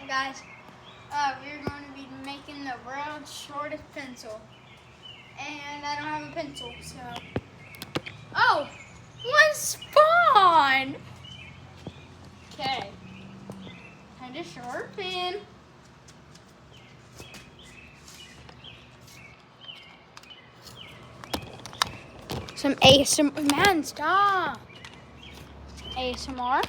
guys, we're going to be making the world's shortest pencil. And I don't have a pencil, so... Oh! One spawn! Okay. Time to sharpen. Some ASMR. Man, stop! ASMR.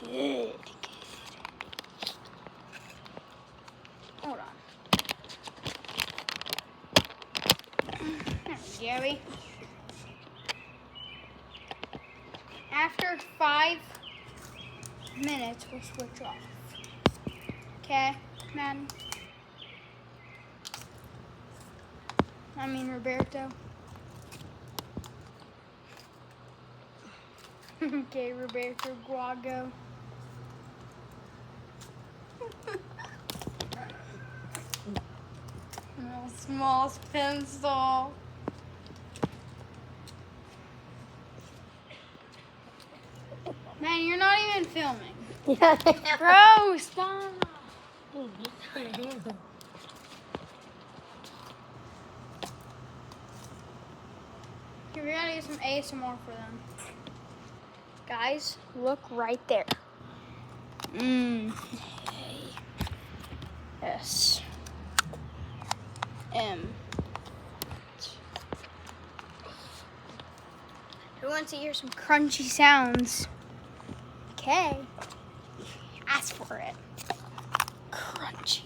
Good. Hold on. There we go. After 5 minutes, we'll switch off. Okay, man. I mean, Roberto. Okay, Roberto Guago. No small pencil. Man, you're not even filming. Bro, stop. Here, we gotta get some ASMR for them. Guys, look right there. S M. Who wants to hear some crunchy sounds? Okay. Ask for it. Crunchy.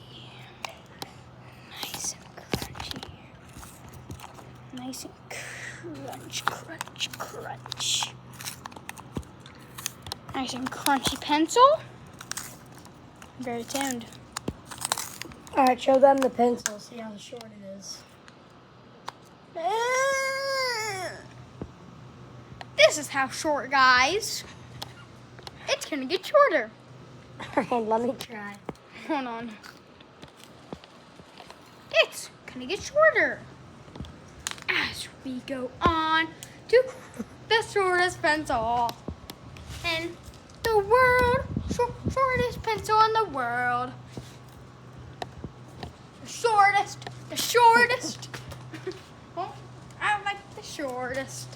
Nice and crunchy. Nice and crunch, crunch, crunch. Nice and crunchy pencil. Very tuned. All right, show them the pencil. See how short it is. This is how short, guys. It's gonna get shorter. All right, let me try. Hold on. It's gonna get shorter as we go on to the shortest pencil in the world. Shortest pencil in the world. The shortest. Well, I like the shortest.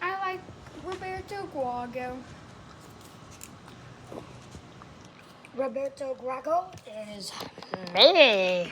I like Roberto Guago. Roberto Guago is me.